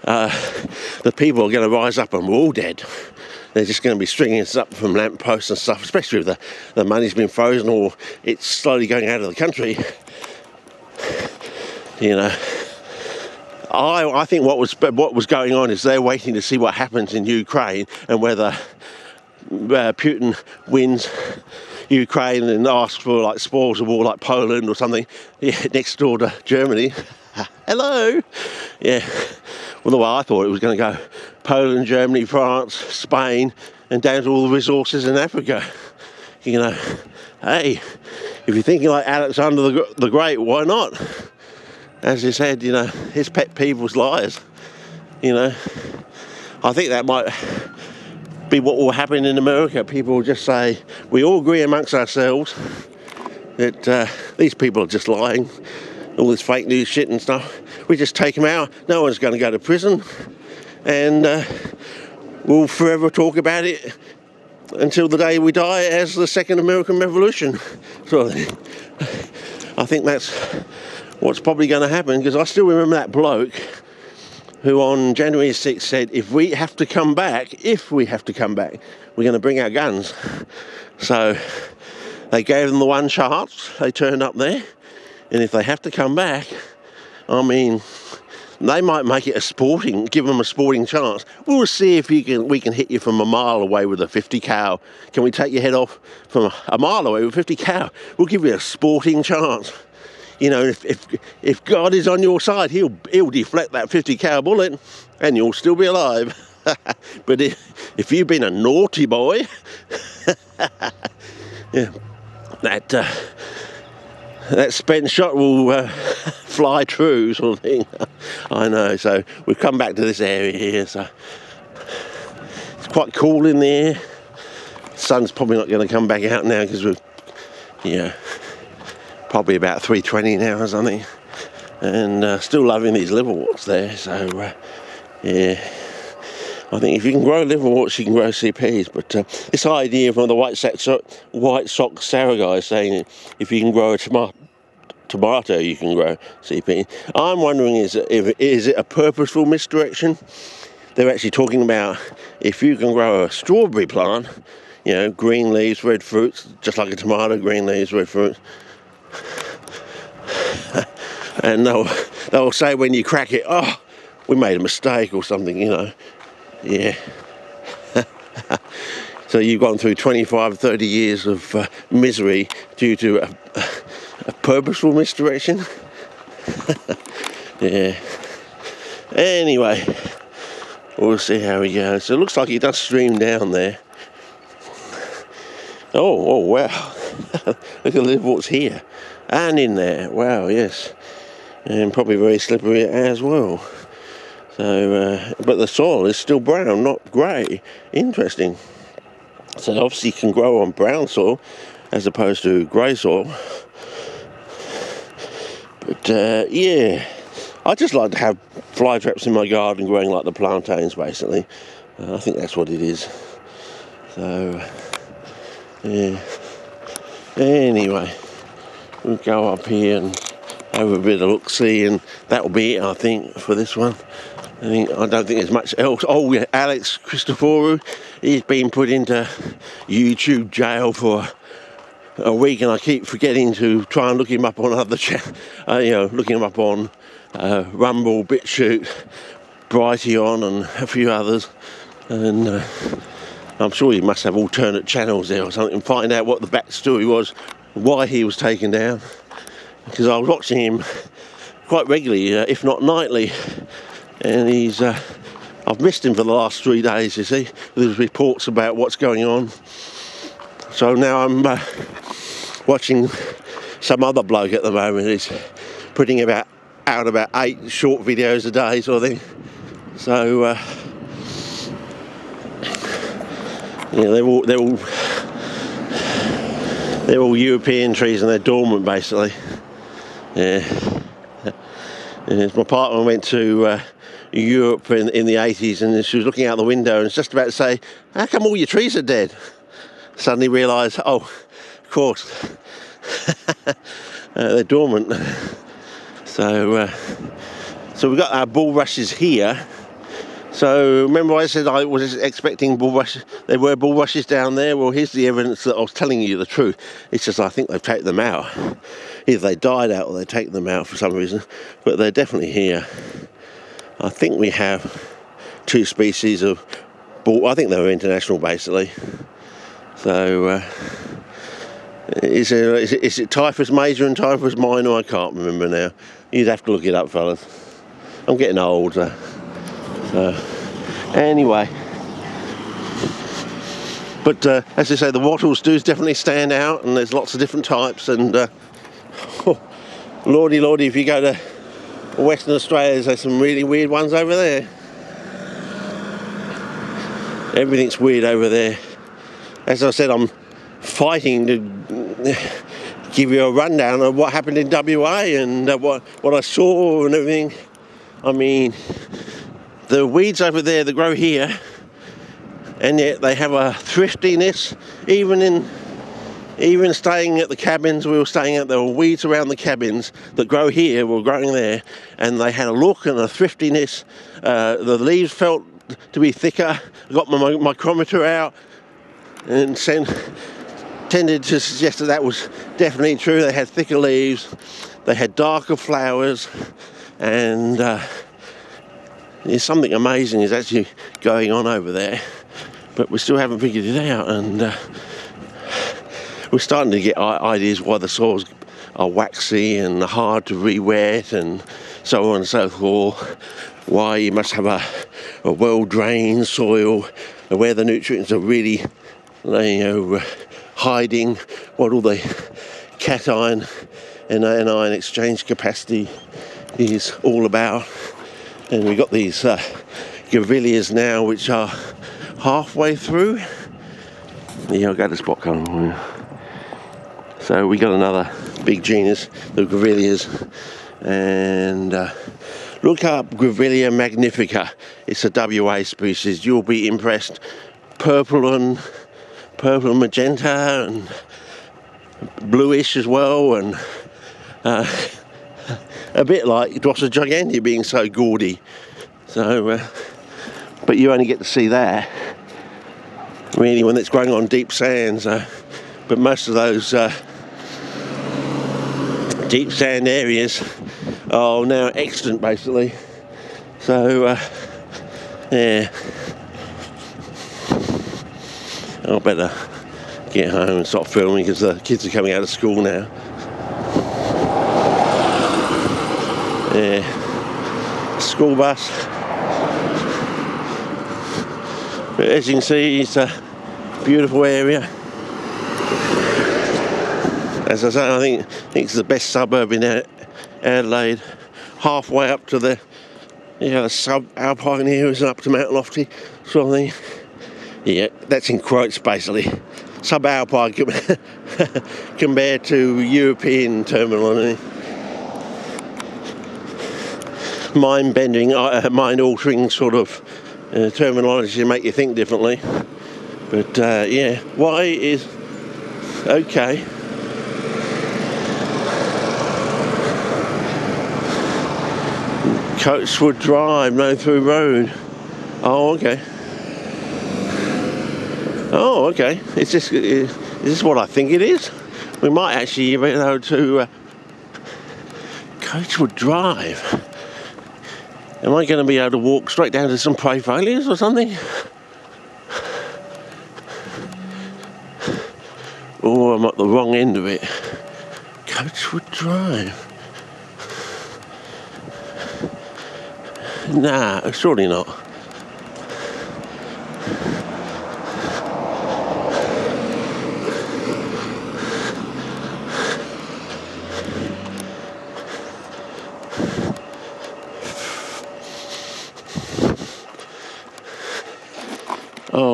the people are going to rise up and we're all dead. They're just going to be stringing us up from lampposts and stuff, especially if the money's been frozen or it's slowly going out of the country. You know, I think what was going on is they're waiting to see what happens in Ukraine and whether Putin wins Ukraine and asks for like spoils of war like Poland or something, next door to Germany. Hello. Yeah. Well, the way I thought it was going to go, Poland, Germany, France, Spain, and down to all the resources in Africa. You know, hey, if you're thinking like Alexander the Great, why not? As he said, you know, his pet peeve was liars. You know, I think that might be what will happen in America. People will just say, we all agree amongst ourselves that these people are just lying, all this fake news shit and stuff. We just take them out. No one's going to go to prison, and we'll forever talk about it until the day we die as the second American Revolution. So I think that's what's probably going to happen, because I still remember that bloke who on January 6th said, if we have to come back, we're going to bring our guns. So they gave them the one chance. They turned up there, and if they have to come back, I mean, they might make it give them a sporting chance. We'll see if we can hit you from a mile away with a 50 cal. Can we take your head off from a mile away with 50 cal? We'll give you a sporting chance. You know, if God is on your side, he'll deflect that 50 cal bullet, and you'll still be alive. But if you've been a naughty boy, yeah, that spent shot will fly true, sort of thing. I know. So we've come back to this area here. So it's quite cool in there. The sun's probably not going to come back out now because we're, probably about 3:20 now or something. And still loving these liverworts there. So yeah. I think if you can grow liverworts, you can grow CPs. But this idea from the White Sox Sarah guy saying if you can grow a tomato, you can grow CP. I'm wondering, is it a purposeful misdirection? They're actually talking about if you can grow a strawberry plant, you know, green leaves, red fruits, just like a tomato, green leaves, red fruits. And they'll say when you crack it, oh, we made a mistake or something, you know. Yeah. So you've gone through 25, 30 years of misery due to a purposeful misdirection. Yeah. Anyway, we'll see how we go. So it looks like he does stream down there. Oh wow. Look at the liverworts here and in there. Wow, yes. And probably very slippery as well. So, but the soil is still brown, not grey. Interesting. So obviously you can grow on brown soil as opposed to grey soil. But yeah, I just like to have fly traps in my garden growing like the plantains, basically. I think that's what it is. So, yeah. Anyway, we'll go up here and have a bit of look-see, and that'll be it, I think, for this one. I don't think there's much else. Oh, yeah, Alex Christoforou, he's been put into YouTube jail for a week, and I keep forgetting to try and look him up on other looking him up on Rumble, BitChute, Brighteon, and a few others. And I'm sure he must have alternate channels there or something, and find out what the backstory was, why he was taken down. Because I was watching him quite regularly, if not nightly. And I've missed him for the last 3 days, you see. There's reports about what's going on. So now I'm watching some other bloke at the moment who's putting out about 8 short videos a day, sort of thing. So, they're all European trees and they're dormant, basically. Yeah. My partner went to Europe in the 80s, and she was looking out the window and was just about to say, how come all your trees are dead? Suddenly realised, oh, of course, they're dormant. So we've got our bulrushes here, So remember I said I was expecting bulrushes, there were bulrushes down there? Well, here's the evidence that I was telling you the truth. It's just I think they've taken them out. Either they died out or they've taken them out for some reason, but they're definitely here. I think we have 2 species of I think they were international basically. So is it Typhus major and Typhus minor? I can't remember now. You'd have to look it up, fellas. I'm getting old. So anyway, but as I say, the wattles do definitely stand out, and there's lots of different types. And lordy, if you go to Western Australia, there's some really weird ones over there. Everything's weird over there. As I said, I'm fighting to give you a rundown of what happened in WA and what I saw and everything. I mean, the weeds over there that grow here, and yet they have a thriftiness. Even staying at the cabins we were staying at, there were weeds around the cabins that grow here were growing there, and they had a look and a thriftiness. The leaves felt to be thicker. I got my micrometer out and tended to suggest that was definitely true. They had thicker leaves, they had darker flowers, and there's something amazing is actually going on over there, but we still haven't figured it out. And we're starting to get ideas why the soils are waxy and hard to re-wet and so on and so forth. Why you must have a well-drained soil where the nutrients are really, hiding, what all the cation and anion exchange capacity is all about. And we've got these grevilleas now which are halfway through. Yeah, I'll go to spot colour. So we got another big genus, the grevilleas, and look up Grevillea magnifica. It's a WA species. You'll be impressed. Purple and magenta and bluish as well, and a bit like Drossa gigantea being so gaudy. So, but you only get to see that really when it's growing on deep sands. But most of those deep sand areas are now extant basically. So yeah, I better get home and stop filming because the kids are coming out of school now. Yeah, school bus. But as you can see, it's a beautiful area. As I say, I think it's the best suburb in Adelaide. Halfway up to the sub-alpine areas and up to Mount Lofty sort of thing. Yeah, that's in quotes basically. Subalpine compared to European terminology. Mind-bending, mind-altering sort of terminology to make you think differently. But yeah, Y is okay. Coachwood Drive, no through road. Oh, okay. Oh, okay. Is this what I think it is? We might actually be able to Coachwood Drive. Am I going to be able to walk straight down to some prey failures or something? Or I'm at the wrong end of it. Coachwood Drive. Nah, surely not.